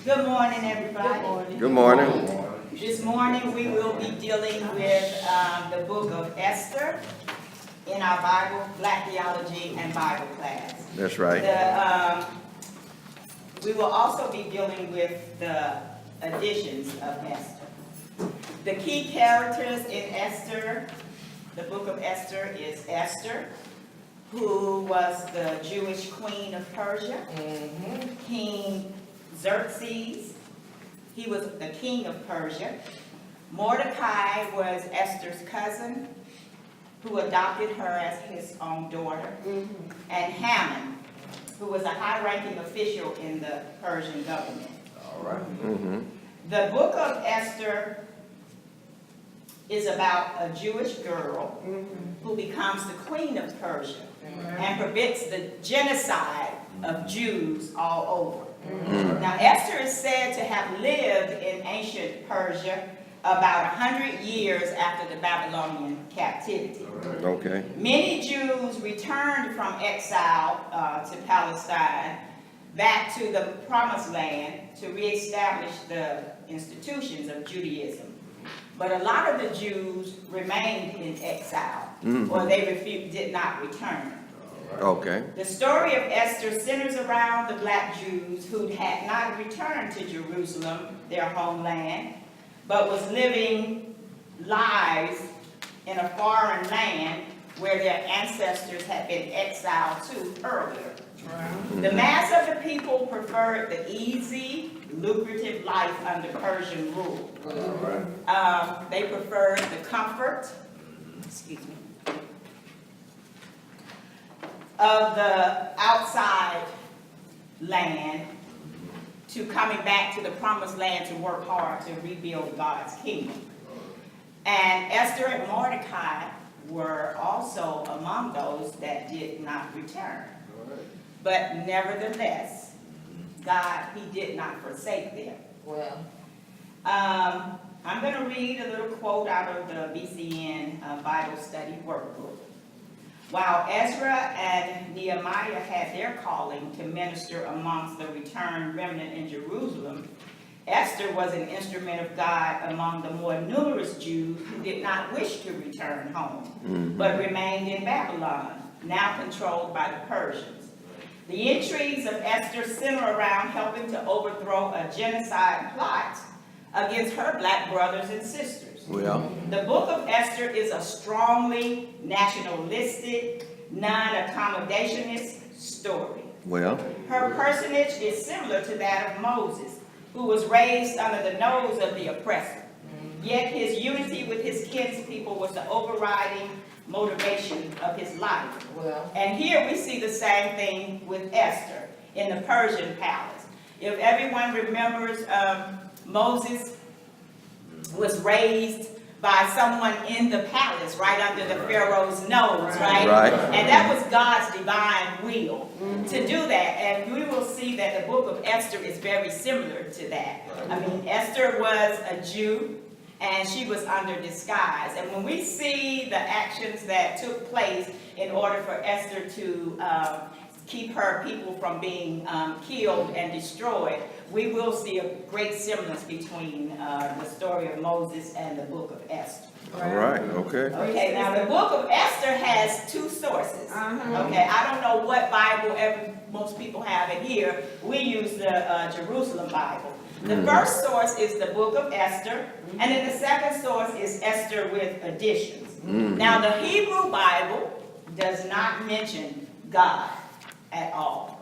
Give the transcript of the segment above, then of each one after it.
Good morning, everybody. Good morning. This morning we will be dealing with the Book of Esther in our Bible, Black Theology and Bible class. That's right. We will also be dealing with the editions of Esther. The key characters in Esther, the Book of Esther, is Esther, who was the Jewish queen of Persia. King Xerxes, he was the king of Persia. Mordecai was Esther's cousin, who adopted her as his own daughter. And Haman, who was a high-ranking official in the Persian government. All right. The Book of Esther is about a Jewish girl who becomes the queen of Persia and prevents the genocide of Jews all over. Now, Esther is said to have lived in ancient Persia about 100 years after the Babylonian captivity. Okay. Many Jews returned from exile to Palestine back to the Promised Land to reestablish the institutions of Judaism. But a lot of the Jews remained in exile, or they did not return. Okay. The story of Esther centers around the black Jews who had not returned to Jerusalem, their homeland, but was living lives in a foreign land where their ancestors had been exiled to earlier. The mass of the people preferred the easy, lucrative life under Persian rule. They preferred the comfort, of the outside land to coming back to the Promised Land to work hard to rebuild God's kingdom. And Esther and Mordecai were also among those that did not return. But nevertheless, God, he did not forsake them. Well, I'm going to read a little quote out of the BCN Bible Study Workbook. While Ezra and Nehemiah had their calling to minister amongst the returned remnant in Jerusalem, Esther was an instrument of God among the more numerous Jews who did not wish to return home, but remained in Babylon, now controlled by the Persians. The intrigues of Esther center around helping to overthrow a genocide plot against her black brothers and sisters. Well, The Book of Esther is a strongly nationalistic, non-accommodationist story. well, Her personage is similar to that of Moses, who was raised under the nose of the oppressor. Yet his unity with his kinspeople was the overriding motivation of his life. well, And here we see the same thing with Esther in the Persian palace. If everyone remembers, Moses was raised by someone in the palace, right under the Pharaoh's nose, right? Right. And that was God's divine will to do that. And we will see that the Book of Esther is very similar to that. I mean, Esther was a Jew, and she was under disguise. And when we see the actions that took place in order for Esther to keep her people from being killed and destroyed, we will see a great semblance between the story of Moses and the Book of Esther. all right, okay. Okay, now the Book of Esther has two sources. Okay, I don't know what Bible most people have in here. We use the Jerusalem Bible. The first source is the Book of Esther, and then the second source is Esther with additions. Now the Hebrew Bible does not mention God at all.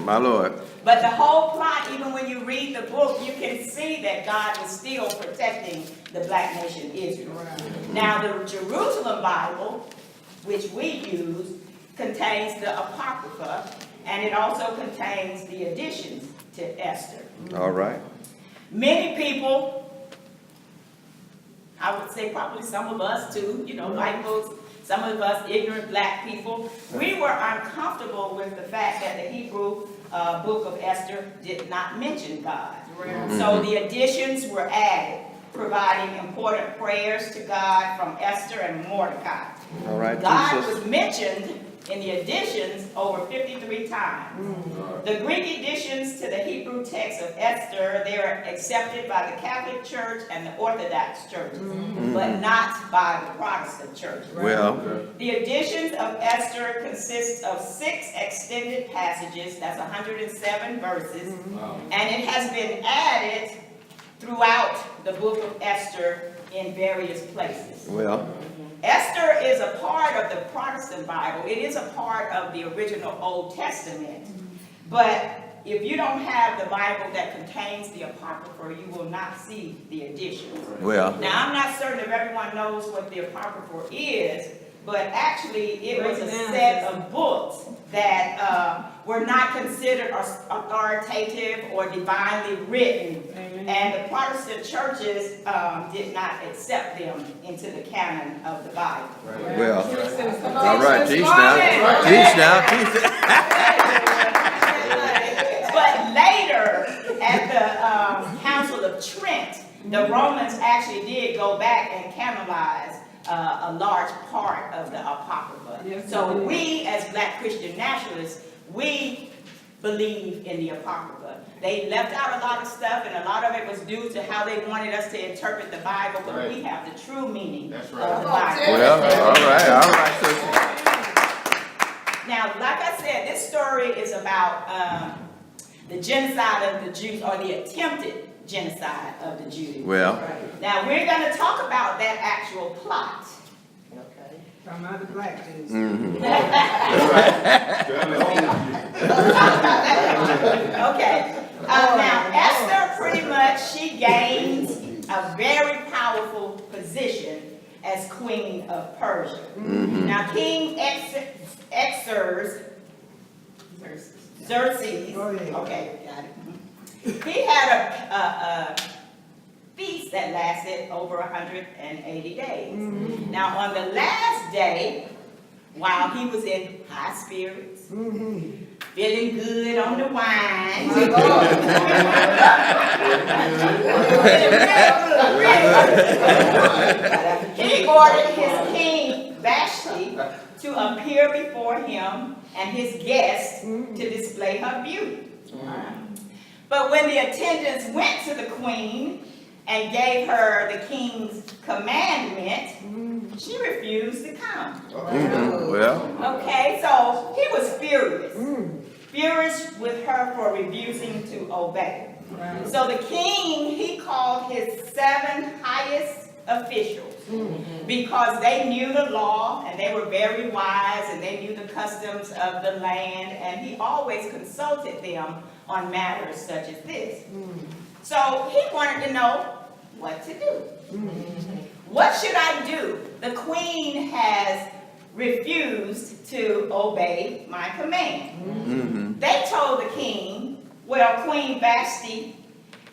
My Lord. But the whole plot, even when you read the book, you can see that God was still protecting the black nation Israel. Now the Jerusalem Bible, which we use, contains the Apocrypha, and it also contains the additions to Esther. All right. Many people, I would say probably some of us too, white folks, some of us ignorant black people, we were uncomfortable with the fact that the Hebrew Book of Esther did not mention God. So the additions were added, providing important prayers to God from Esther and Mordecai. All right. God was mentioned in the editions over 53 times. The Greek editions to the Hebrew text of Esther, they are accepted by the Catholic Church and the Orthodox churches, but not by the Protestant church. Well, The editions of Esther consist of 6 extended passages, that's 107 verses, and it has been added throughout the Book of Esther in various places. well, Esther is a part of the Protestant Bible. It is a part of the original Old Testament. But if you don't have the Bible that contains the Apocrypha, you will not see the additions. well, Now, I'm not certain if everyone knows what the Apocrypha is, but actually it was a set of books that were not considered authoritative or divinely written. And the Protestant churches did not accept them into the canon of the Bible. well. All right, teach now. Teach now. Teach. But later, at the Council of Trent, the Romans actually did go back and canonize a large part of the Apocrypha. So we, as Black Christian nationalists, we believe in the Apocrypha. They left out a lot of stuff, and a lot of it was due to how they wanted us to interpret the Bible, but we have the true meaning of the Bible. Well, all right, sister. Now, like I said, this story is about the genocide of the Jews, or the attempted genocide of the Jews. Well, Now, we're going to talk about that actual plot. From other black Jews. Okay. Now, Esther pretty much, she gains a very powerful position as Queen of Persia. Now, King Xerxes, okay, got it. He had a feast that lasted over 180 days. Now, on the last day, while he was in high spirits, feeling good on the wine, he ordered his king Vashti to appear before him and his guests to display her beauty. But when the attendants went to the queen and gave her the king's commandment, she refused to come. well, Okay, so he was furious. Furious with her for refusing to obey. So the king, he called his 7 highest officials because they knew the law and they were very wise and they knew the customs of the land, and he always consulted them on matters such as this. So he wanted to know what to do. What should I do? The queen has refused to obey my command. They told the king, well, Queen Vashti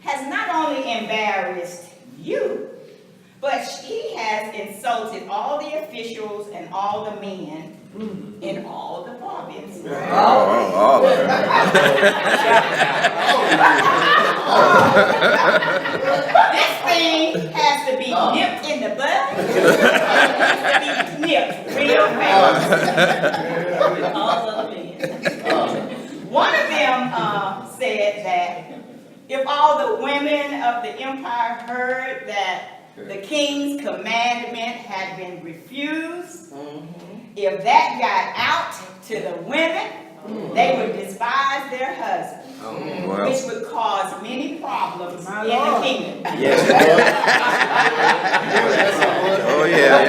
has not only embarrassed you, but she has insulted all the officials and all the men in all the provinces. all of it. This thing has to be nipped in the bud. It has to be nipped real fast. All of the men. One of them said that if all the women of the empire heard that the king's commandment had been refused, if that got out to the women, they would despise their husbands, which would cause many problems in the kingdom. Oh, yeah.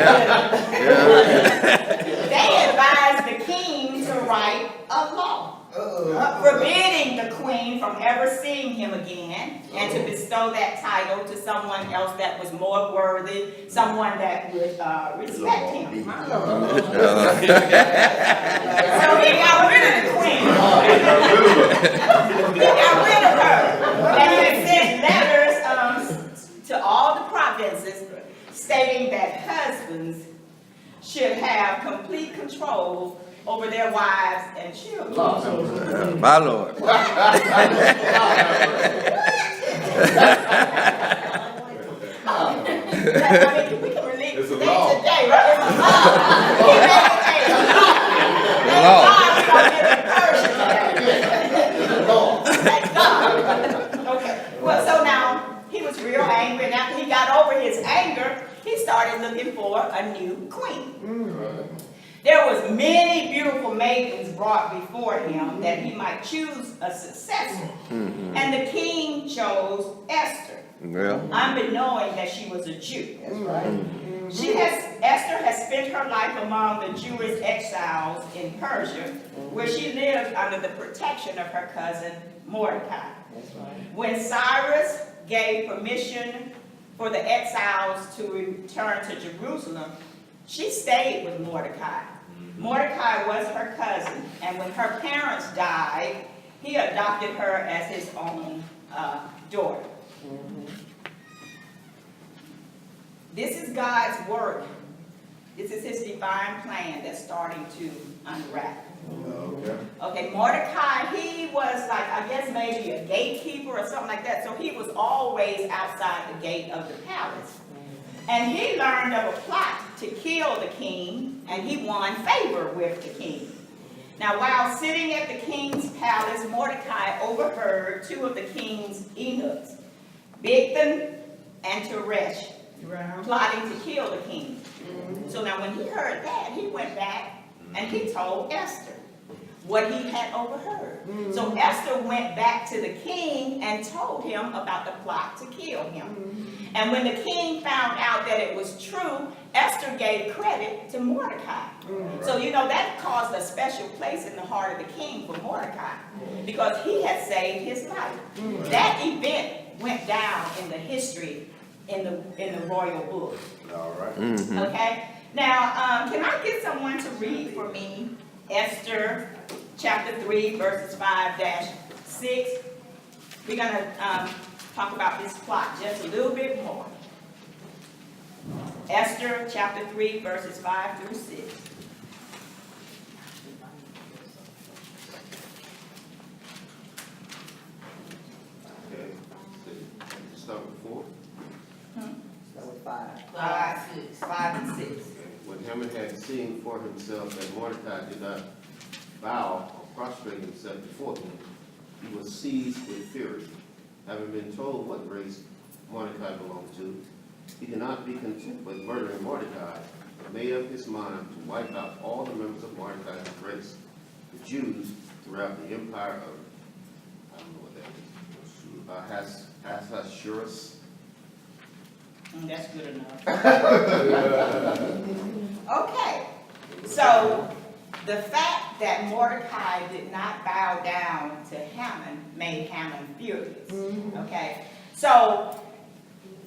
They advised the king to write a law forbidding the queen from ever seeing him again, and to bestow that title to someone else that was more worthy, someone that would respect him. So he got rid of the queen. He got rid of her. And he sent letters to all the provinces stating that husbands should have complete control over their wives and children. My Lord. I mean, we can relate today, right? It's a law. He made it a law. They Thank God. Okay. Well, so now he was real angry, and after he got over his anger, he started looking for a new queen. There was many beautiful maidens brought before him that he might choose a successor. And the king chose Esther, unbeknowing that she was a Jew. That's right. Esther has spent her life among the Jewish exiles in Persia, where she lived under the protection of her cousin Mordecai. That's right. When Cyrus gave permission for the exiles to return to Jerusalem, she stayed with Mordecai. Mordecai was her cousin, and when her parents died, he adopted her as his own daughter. This is God's work. This is his divine plan that's starting to unravel. Okay, Mordecai, he was like, I guess maybe a gatekeeper or something like that. So he was always outside the gate of the palace. And he learned of a plot to kill the king, and he won favor with the king. Now, while sitting at the king's palace, Mordecai overheard two of the king's eunuchs, Bigthan and Teresh, plotting to kill the king. So now when he heard that, he went back and he told Esther what he had overheard. So Esther went back to the king and told him about the plot to kill him. And when the king found out that it was true, Esther gave credit to Mordecai. So you know that caused a special place in the heart of the king for Mordecai, because he had saved his life. That event went down in the history in the royal book. All right. Okay. Now, can I get someone to read for me Esther chapter 3, verses 5-6? We're going to talk about this plot just a little bit more. Esther chapter 3, verses 5-6. Okay. Start with 4. That was 5. 5 and 6. When Haman had seen for himself that Mordecai did not bow or prostrate himself before him, he was seized with fury. Having been told what race Mordecai belonged to, he did not be content with murdering Mordecai, but made up his mind to wipe out all the members of Mordecai's race, the Jews throughout the empire of, I don't know what that is, Ahasuerus. That's good enough. Okay, so the fact that Mordecai did not bow down to Haman made Haman furious. Okay, so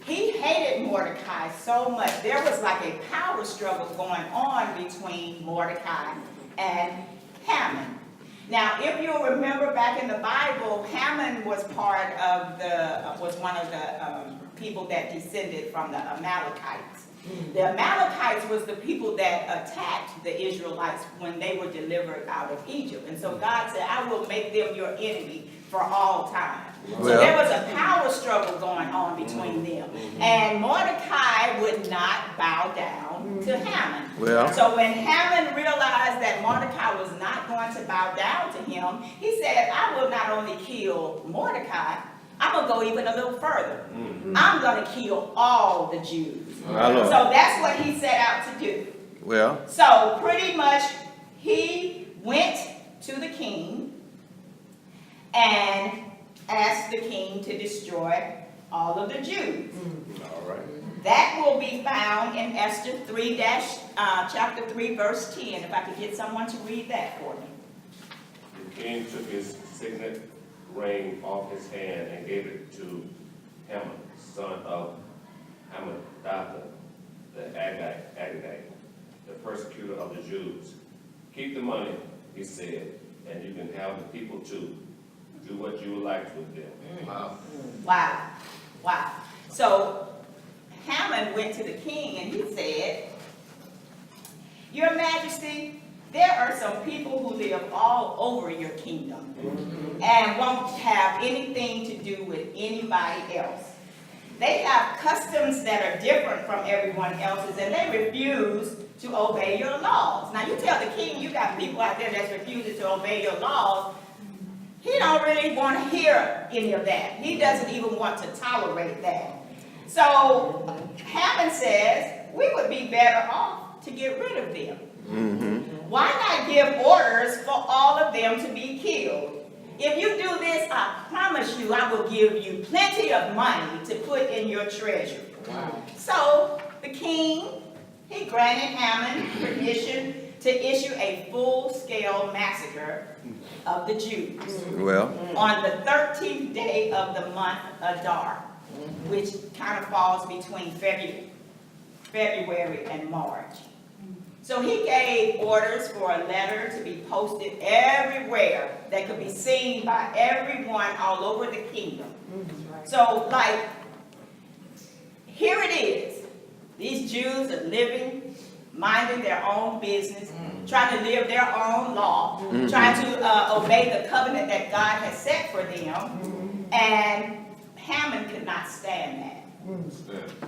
he hated Mordecai so much. There was like a power struggle going on between Mordecai and Haman. Now, if you remember back in the Bible, Haman was was one of the people that descended from the Amalekites. The Amalekites was the people that attacked the Israelites when they were delivered out of Egypt. And so God said, I will make them your enemy for all time. So there was a power struggle going on between them. And Mordecai would not bow down to Haman. So when Haman realized that Mordecai was not going to bow down to him, he said, I will not only kill Mordecai, I'm going to go even a little further. I'm going to kill all the Jews. So that's what he set out to do. So pretty much he went to the king and asked the king to destroy all of the Jews. All right. That will be found in Esther 3 chapter 3 verse 10. If I could get someone to read that for me. The king took his signet ring off his hand and gave it to Haman, son of Hammedatha, the Agagite, the persecutor of the Jews. Keep the money, he said, and you can have the people too. Do what you would like with them. Wow. So Haman went to the king and he said, Your Majesty, there are some people who live all over your kingdom and won't have anything to do with anybody else. they have customs that are different from everyone else's, and they refuse to obey your laws. Now, you tell the king you got people out there that's refusing to obey your laws, he don't really want to hear any of that. He doesn't even want to tolerate that. So Haman says, we would be better off to get rid of them. Why not give orders for all of them to be killed? If you do this, I promise you I will give you plenty of money to put in your treasury. Wow. So the king, he granted Haman permission to issue a full-scale massacre of the Jews. Well, On the 13th day of the month Adar, which kind of falls between February and March. So he gave orders for a letter to be posted everywhere that could be seen by everyone all over the kingdom. So, like, here it is. These Jews are living, minding their own business, trying to live their own law, trying to obey the covenant that God has set for them. And Haman could not stand that.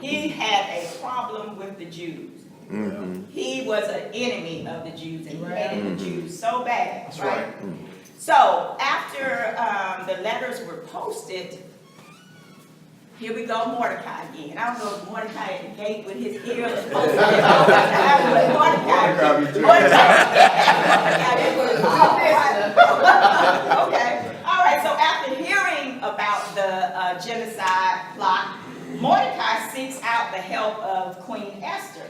He had a problem with the Jews. He was an enemy of the Jews, and he hated the Jews so bad, right? So after the letters were posted, here we go, Mordecai again. I don't know if Mordecai at the gate with his ears and posted it all the time, but Okay, all right, so after hearing about the genocide plot, Mordecai seeks out the help of Queen Esther.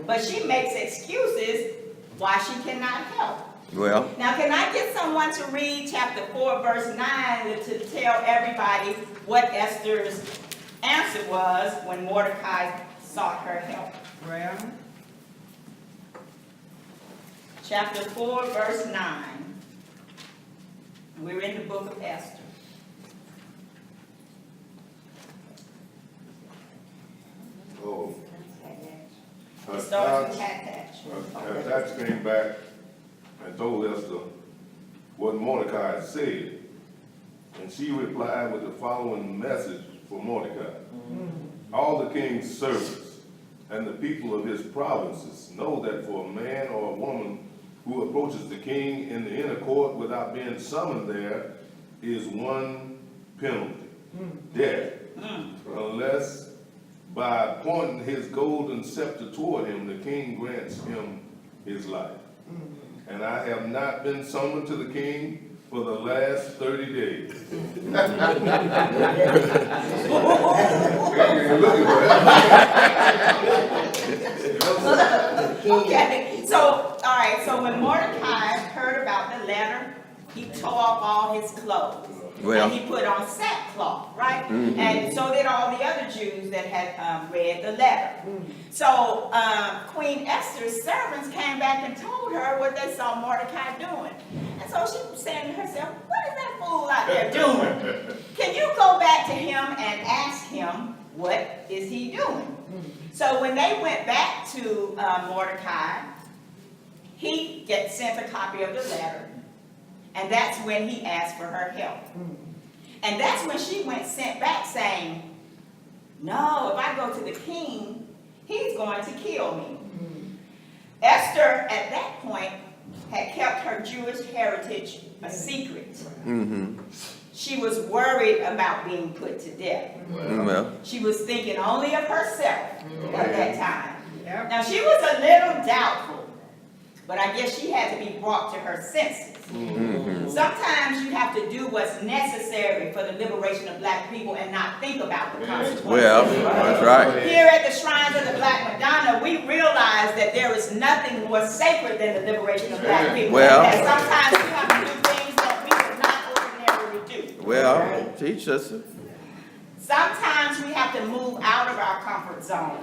But she makes excuses why she cannot help. well, Now, can I get someone to read chapter 4, verse 9 to tell everybody what Esther's answer was when Mordecai sought her help? Well, Chapter 4, verse 9. We're in the book of Esther. Oh, It starts with Hattach. Hattach came back and told Esther what Mordecai had said. And she replied with the following message for Mordecai. All the king's servants and the people of his provinces know that for a man or a woman who approaches the king in the inner court without being summoned there is one penalty, death, unless by pointing his golden scepter toward him, the king grants him his life. And I have not been summoned to the king for the last 30 days. Okay, so, all right, so when Mordecai heard about the letter, he tore off all his clothes. well, And he put on sackcloth, right? And so did all the other Jews that had read the letter. So Queen Esther's servants came back and told her what they saw Mordecai doing. And so she was saying to herself, what is that fool out there doing? Can you go back to him and ask him, what is he doing? So when they went back to Mordecai, he sent a copy of the letter. And that's when he asked for her help. And that's when she sent back saying, no, if I go to the king, he's going to kill me. Esther, at that point, had kept her Jewish heritage a secret. She was worried about being put to death. well, She was thinking only of herself at that time. Now, she was a little doubtful, but I guess she had to be brought to her senses. Sometimes you have to do what's necessary for the liberation of black people and not think about the consequences. well, that's right. Here at the Shrines of the Black Madonna, we realize that there is nothing more sacred than the liberation of black people. Well. And that sometimes we have to do things that we would not ordinarily do. Well, teach us. Sometimes we have to move out of our comfort zone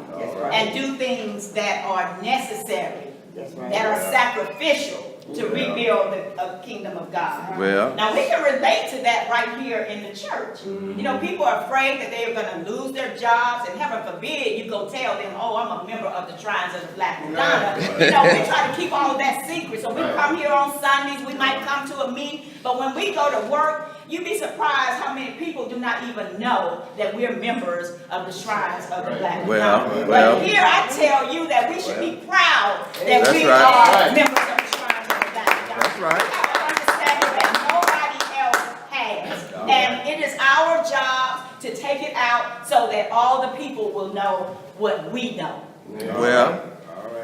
and do things that are necessary, that are sacrificial, to rebuild the kingdom of God. Well, Now, we can relate to that right here in the church. You know, people are afraid that they are going to lose their jobs, and heaven forbid you go tell them, oh, I'm a member of the Shrines of the Black Madonna. You know, we try to keep all of that secret. So we come here on Sundays, we might come to a meeting, but when we go to work, you'd be surprised how many people do not even know that we're members of the Shrines of the Black Madonna. But here I tell you that we should be proud that That's we right. are members of the Shrines of the Black Madonna. That's right. We have an understanding that nobody else has. And it is our job to take it out so that all the people will know what we know. well,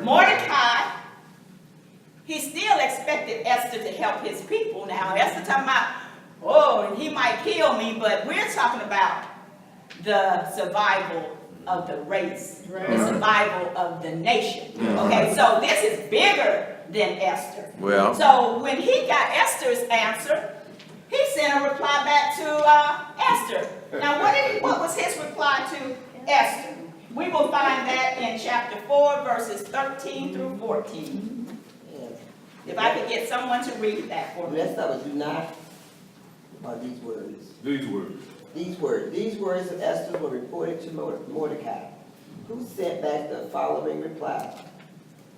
Mordecai, he still expected Esther to help his people. Now, Esther talking about, oh, he might kill me, but we're talking about the survival of the race, the survival of the nation. Okay, so this is bigger than Esther. well, So when he got Esther's answer, he sent a reply back to Esther. Now, what was his reply to Esther? We will find that in chapter 4, verses 13 through 14. If I could get someone to read that for me. Let's start with do not, about these words. These words. These words of Esther were reported to Mordecai, who sent back the following reply.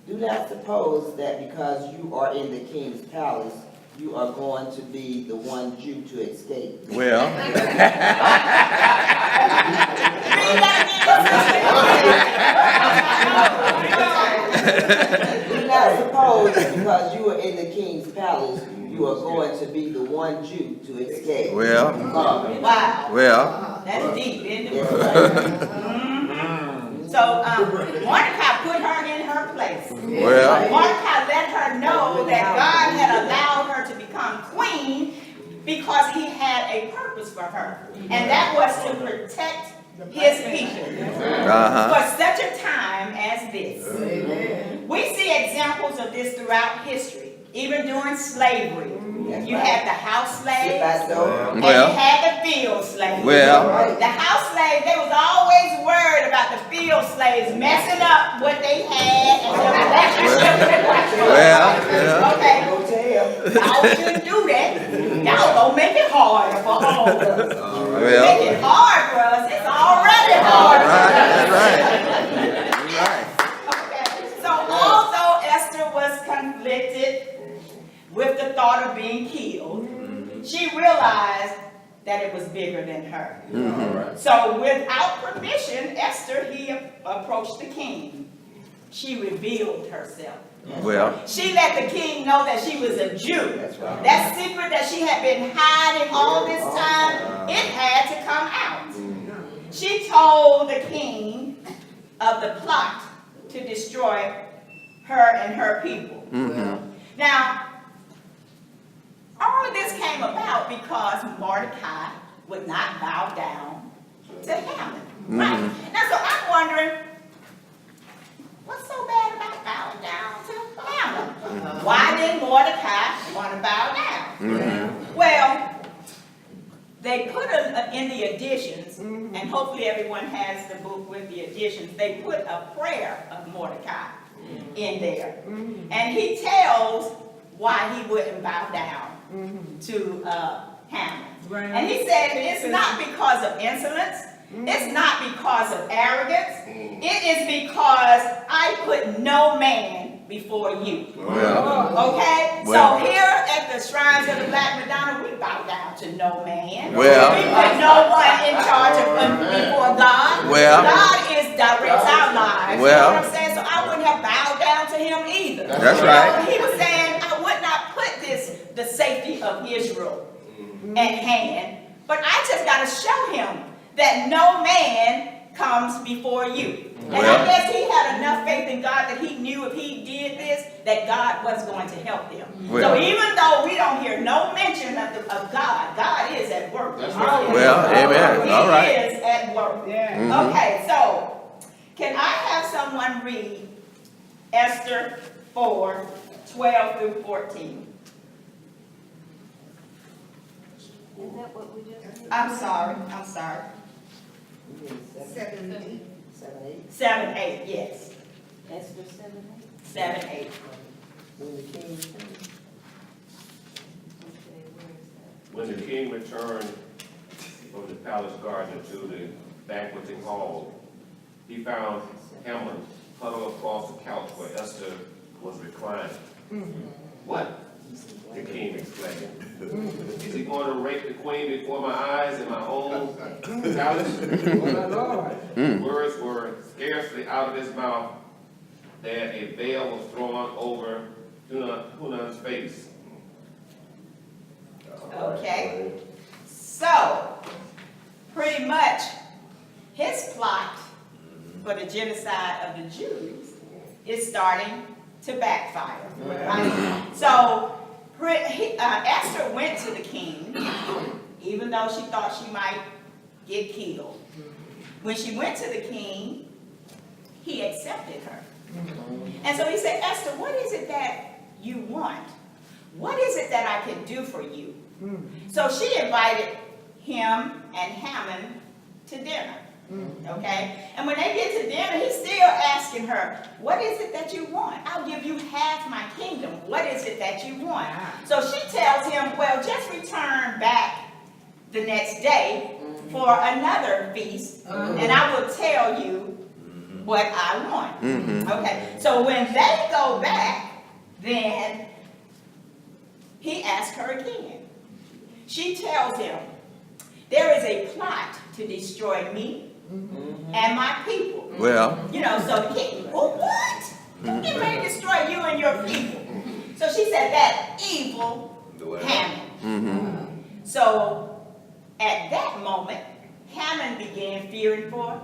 Do not suppose that because you are in the king's palace, you are going to be the one Jew to escape. well, Do not suppose that because you are in the king's palace, you are going to be the one Jew to escape. well, Wow, well, that's deep, isn't it? Yes, right. So Mordecai put her in her place. well, Mordecai let her know that God had allowed her to become queen because he had a purpose for her. And that was to protect his people for such a time as this. We see examples of this throughout history, even during slavery. You had the house slaves, and you had the field slaves. well, The house slaves, they was always worried about the field slaves messing up what they had and the relationship with the white folks. well, Okay, Go tell. y'all shouldn't do that. Y'all gonna make it harder for all of us. well, Make it hard for us. It's already hard. that's right. Okay, so although Esther was conflicted with the thought of being killed, she realized that it was bigger than her. So without permission, Esther, he approached the king. She revealed herself. Well, She let the king know that she was a Jew. That secret that she had been hiding all this time, it had to come out. She told the king of the plot to destroy her and her people. Now, all of this came about because Mordecai would not bow down to Haman. Right? Now, so I'm wondering, what's so bad about bowing down to Haman? Why did Mordecai want to bow down? Well, they put in the additions, and hopefully everyone has the book with the additions, they put a prayer of Mordecai in there. And he tells why he wouldn't bow down to Haman. And he said it's not because of insolence, it's not because of arrogance, it is because I put no man before you. well, Okay? Well. So here at the Shrines of the Black Madonna, we bow down to no man. Well. We put no one in charge of before God. Well. God directs our lives. Well. You know what I'm saying? So I wouldn't have bowed down to him either. That's You know, right. He was saying I would not put the safety of Israel at hand, but I just got to show him that no man comes before you. And Well. I guess he had enough faith in God that he knew if he did this, that God was going to help him. Well. So even though we don't hear no mention of God, God is at work. That's right. Well, amen. He All right. is at work. Okay, so can I have someone read Esther 4, 12 through 14? Is that what we just did? I'm sorry. 7, 8. 7, 8, yes. Esther 7, 8? 7, 8. When the king When the king returned from the palace garden to the banqueting hall, he found Haman huddled across the couch where Esther was reclining. What? The king exclaimed. Is he going to rape the queen before my eyes in my own palace? Words were scarcely out of his mouth that a veil was thrown over Hunan's face. Okay. So, pretty much, his plot for the genocide of the Jews is starting to backfire. Right? So, Esther went to the king, even though she thought she might get killed. When she went to the king, he accepted her. And so he said, Esther, what is it that you want? What is it that I can do for you? So she invited him and Haman to dinner. Okay? And when they get to dinner, he's still asking her, what is it that you want? I'll give you half my kingdom. What is it that you want? So she tells him, well, just return back the next day for another feast, and I will tell you what I want. Okay? So when they go back, then he asks her again. She tells him, there is a plot to destroy me and my people. Well. You know, so the king, oh, what? Who get ready to destroy you and your people? So she said, that evil Haman. So at that moment, Haman began fearing for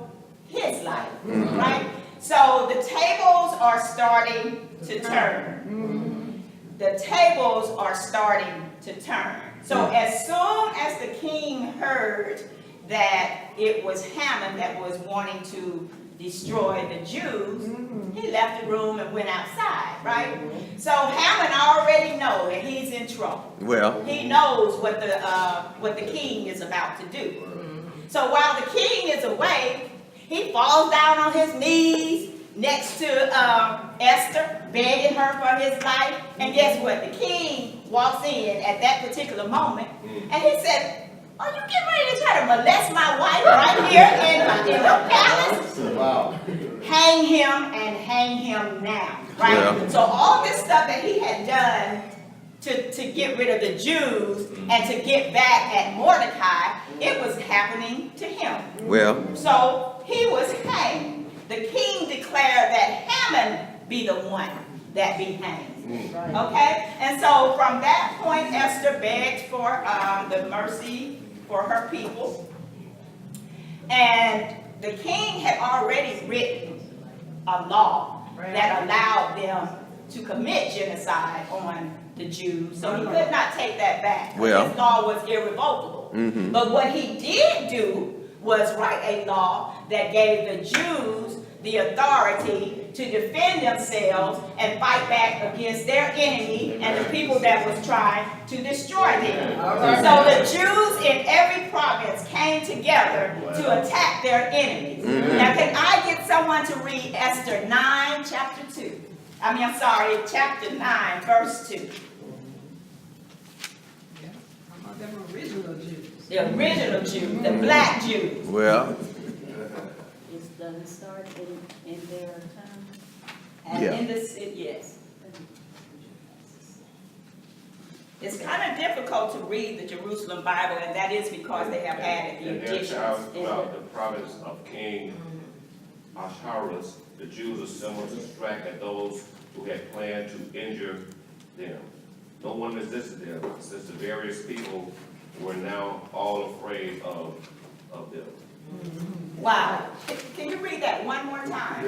his life, right? So the tables are starting to turn. The tables are starting to turn. So as soon as the king heard that it was Haman that was wanting to destroy the Jews, he left the room and went outside, right? So Haman already knows that he's in trouble. Well. He knows what the king is about to do. So while the king is away, he falls down on his knees next to Esther, begging her for his life. And guess what? The king walks in at that particular moment, and he said, are you getting ready to try to molest my wife right here in the palace? Wow. Hang him and hang him now, right? Yeah. So all this stuff that he had done to get rid of the Jews and to get back at Mordecai, it was happening to him. Well. So he was hanged. The king declared that Haman be the one that be hanged. Okay? And so from that point, Esther begged for the mercy for her people. And the king had already written a law that allowed them to commit genocide on the Jews. So he could not take that back. Well. His law was irrevocable. But what he did do was write a law that gave the Jews the authority to defend themselves and fight back against their enemy and the people that was trying to destroy them. So the Jews in every province came together to attack their enemies. Now can I get someone to read Esther 9, chapter 2? Chapter 9, verse 2. How about them original Jews? The original Jews, the black Jews. Well. Does it start in their time? And Yeah. in the city, yes. It's kind of difficult to read the Jerusalem Bible, and that is because they have added the And their additions. child throughout the province of King Ahasuerus, the Jews assembled to strike at those who had planned to injure them. No one resisted them, since the various people were now all afraid of them. Wow. Can you read that one more time?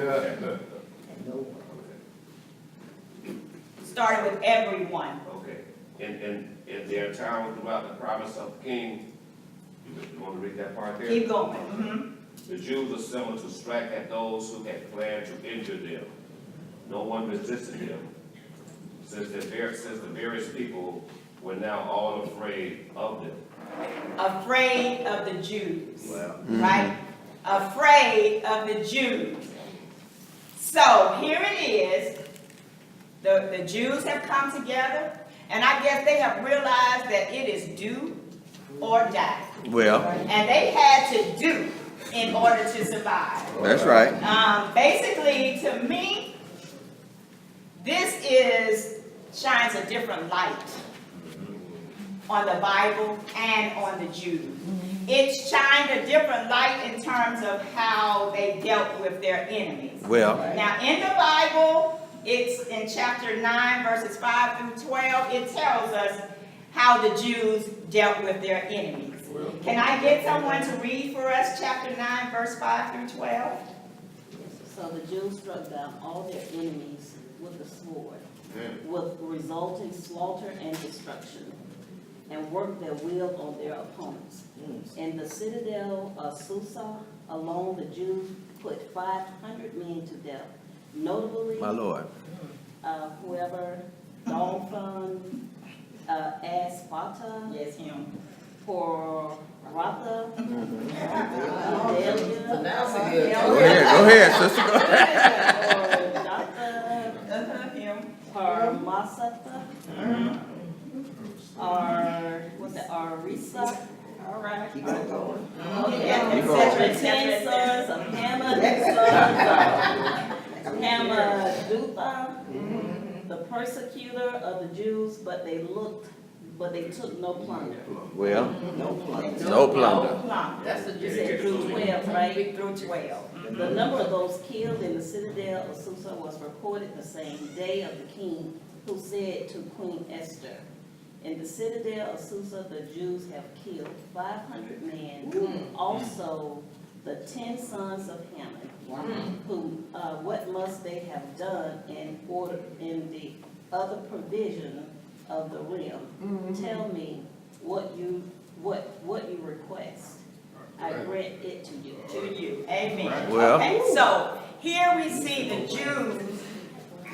Starting with everyone. Okay. In their town throughout the province of King, you want to read that part there? Keep going. The Jews assembled to strike at those who had planned to injure them. No one resisted them, since the various people were now all afraid of them. Afraid of the Jews. Right? Afraid of the Jews. So here it is. The Jews have come together, and I guess they have realized that it is due or die. Well, And they had to do in order to survive. that's right. Basically, to me, this shines a different light on the Bible and on the Jews. It shined a different light in terms of how they dealt with their enemies. Well, Now, in the Bible, it's in chapter 9, verses 5 through 12, it tells us how the Jews dealt with their enemies. Can I get someone to read for us chapter 9, verse 5 through 12? So the Jews struck down all their enemies with the sword, with resulting slaughter and destruction, and worked their will on their opponents. In the citadel of Susa alone, the Jews put 500 men to death, notably my Lord. whoever Dolphin, Aspata, Yes, him. Porata, Go ahead, sister. Go ahead. Him. Parmasata, Arisa, All right. Keep on going. the 10 sons of Hamad, sons of Hamadutha, the persecutor of the Jews, but they took no plunder. Well, No plunder. no plunder. No plunder. That's what you said through 12, right? Through 12. The number of those killed in the citadel of Susa was reported the same day of the king, who said to Queen Esther, "In the citadel of Susa, the Jews have killed 500 men, also the 10 sons of Haman, who, what must they have done in the other provision of the realm? Tell me what you request. I grant it to you." To you. Amen. Well. Okay, so here we see the Jews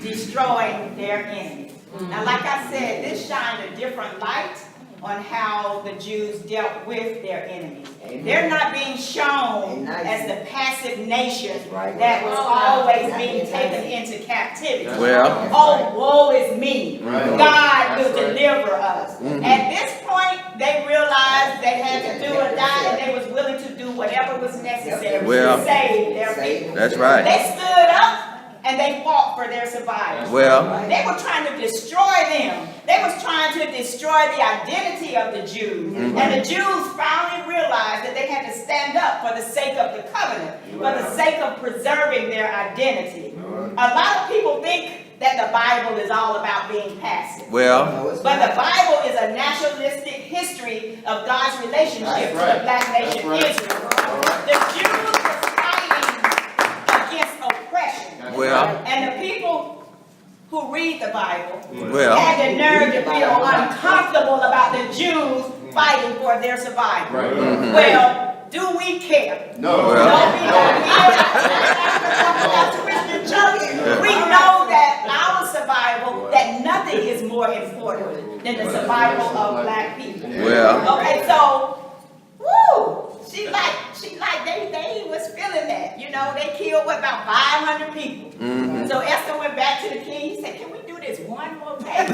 destroying their enemies. Now, like I said, this shined a different light on how the Jews dealt with their enemies. They're not being shown as the passive nation that was always being taken into captivity. Well. Oh, woe is me. Right. God will deliver us. At this point, they realized they had to do or die, and they was willing to do whatever was necessary Well. to save their people. That's right. They stood up and they fought for their survival. Well, They were trying to destroy them. They was trying to destroy the identity of the Jews. And the Jews finally realized that they had to stand up for the sake of the covenant, for the sake of preserving their identity. A lot of people think that the Bible is all about being passive. well, No, it's But not. the Bible is a nationalistic history of God's relationship to the black nation Israel. The Jews were fighting against oppression. well, And the people who read the Bible well, had the nerve to feel uncomfortable about the Jews fighting for their survival. Right. Well, do we care? No. No, we don't. As a Christian church, we know that our survival, that nothing is more important than the survival of black people. well, Okay, so, woo, she like, they was feeling that, you know, they killed, what, about 500 people. So Esther went back to the king, he said, can we do this one more day?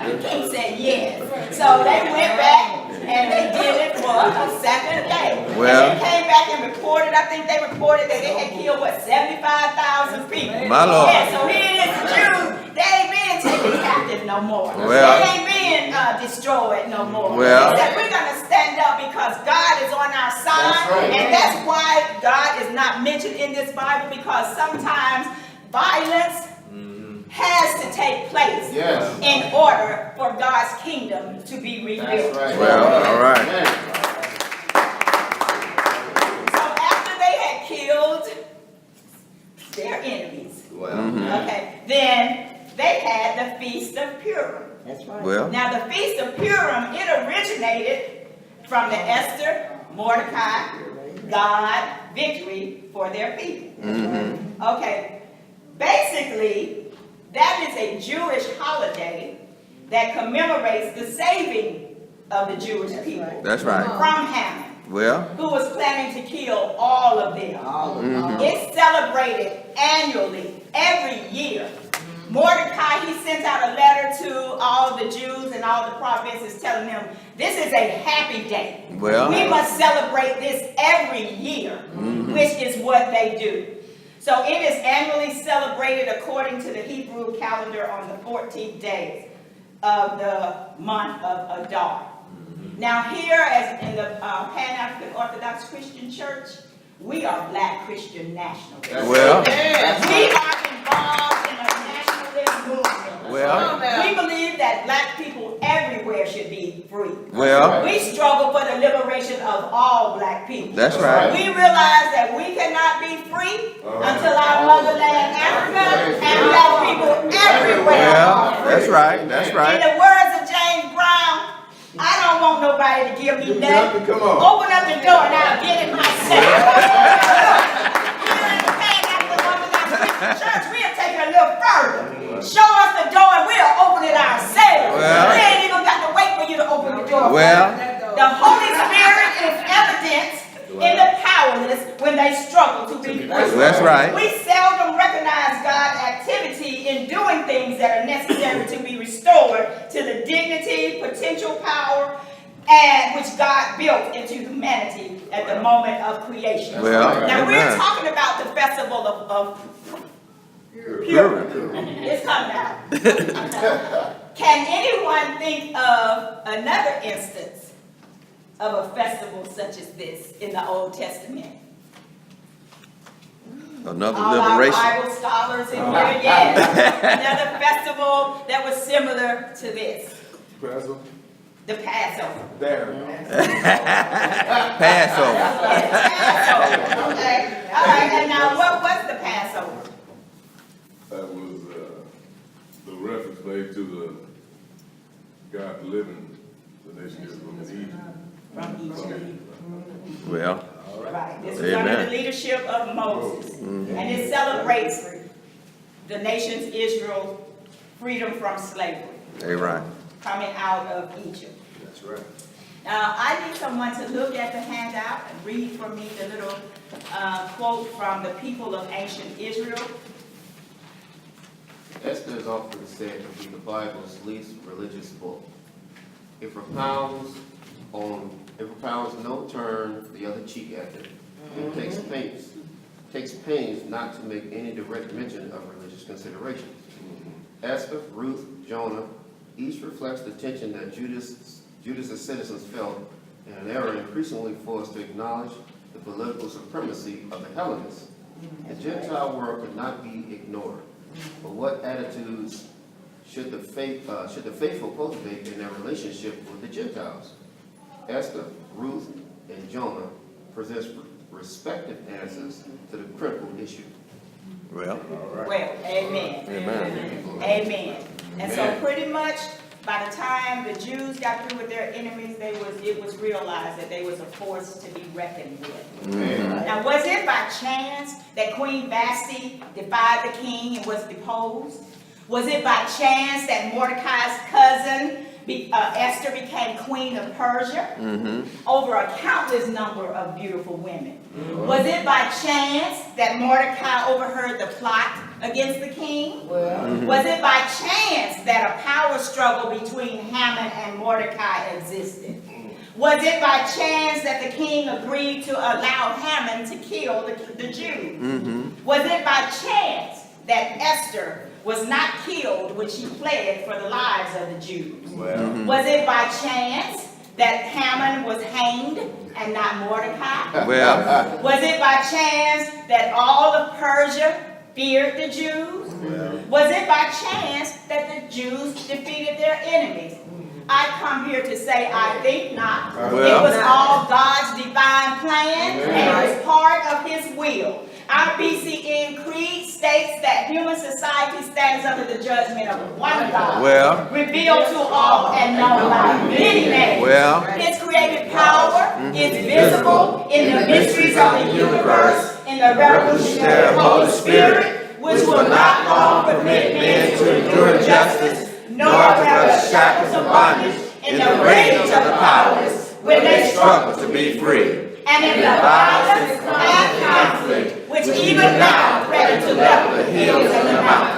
The king said yes. So they went back and they did it for a second day. Well. And they came back and reported, I think they reported that they had killed, what, 75,000 people. My Lord. Yeah, so here it is, the Jews, they ain't being taken captive no more. Well. They ain't being destroyed no more. Well. He said, we're going to stand up because God is on our side. That's right. And that's why God is not mentioned in this Bible, because sometimes violence has to take place Yes. in order for God's kingdom to be rebuilt. That's right. well, all right. So after they had killed their enemies, okay, then they had the Feast of Purim. That's right. Well, Now the Feast of Purim, it originated from the Esther, Mordecai, God, victory for their people. Okay, basically, that is a Jewish holiday that commemorates the saving of the Jewish people that's right. from Haman, Well, who was planning to kill all of them. All of them. It's celebrated annually, every year, Mordecai, he sent out a letter to all the Jews and all the provinces telling them, this is a happy day. Well. We must celebrate this every year, which is what they do. So it is annually celebrated according to the Hebrew calendar on the 14th day of the month of Adar. Now here, as in the Pan-African Orthodox Christian Church, we are Black Christian nationalists. Well. We are involved in a nationalist movement. Well. We believe that Black people everywhere should be free. Well. We struggle for the liberation of all Black people. That's right. We realize that we cannot be free until our motherland, Africa, and Black people everywhere. Well, that's right. That's In right. the words of James Brown, I don't want nobody to give me nothing. Come on. Open up the door and I'll get it myself. Here in the Pan-African Orthodox Christian Church, we'll take it a little further. Show us the door and we'll open it ourselves. Well. We ain't even got to wait for you to open the door. Well. The Holy Spirit is evident in the powerless when they struggle to be free. That's right. We seldom recognize God's activity in doing things that are necessary to be restored to the dignity, potential power, and which God built into humanity at the moment of creation. Well, now we're amen. talking about the festival of Purim. It's coming out. Can anyone think of another instance of a festival such as this in the Old Testament? Another All liberation. our Bible scholars in here, yes. Another festival that was similar to this. Pastor? The Passover. There. Passover. Yes, Passover. Okay. All right. And now, what was the Passover? That was, the reference made to the God delivering the nation of Israel in Egypt. From Egypt. Well. Right. This is under the leadership of Moses. And it celebrates the nation's Israel freedom from slavery. Hey, right. Coming out of Egypt. That's right. Now, I need someone to look at the handout and read for me the little quote from the people of ancient Israel. Esther is often said to be the Bible's least religious book. It propounds no turn the other cheek at it. It takes pains not to make any direct mention of religious considerations. Esther, Ruth, Jonah, each reflects the tension that Judah's citizens felt in an era increasingly forced to acknowledge the political supremacy of the Hellenists. The Gentile world could not be ignored. But what attitudes should the faithful cultivate in their relationship with the Gentiles? Esther, Ruth, and Jonah present respective answers to the critical issue. Well. Well, amen. Amen. Amen. And so pretty much by the time the Jews got through with their enemies, it was realized that they was a force to be reckoned with. Now, was it by chance that Queen Vashti defied the king and was deposed? Was it by chance that Mordecai's cousin Esther became queen of Persia over a countless number of beautiful women? Was it by chance that Mordecai overheard the plot against the king? Was it by chance that a power struggle between Haman and Mordecai existed? Was it by chance that the king agreed to allow Haman to kill the Jews? Was it by chance that Esther was not killed when she fled for the lives of the Jews? Was it by chance that Haman was hanged and not Mordecai? Well. Was it by chance that all of Persia feared the Jews? Was it by chance that the Jews defeated their enemies? I come here to say I think not. It was all God's divine plan, and it was part of His will. Our BCN creed states that human society stands under the judgment of one God, revealed to all and known by many names. His creative power is visible in the mysteries of the universe, in the revolutionary Holy Spirit, which will not long permit men to endure injustice, nor have shackles of bondage in the rage of the powerless when they struggle to be free. And in the violence and conflict, which even now threaten to level the hills and the mountains.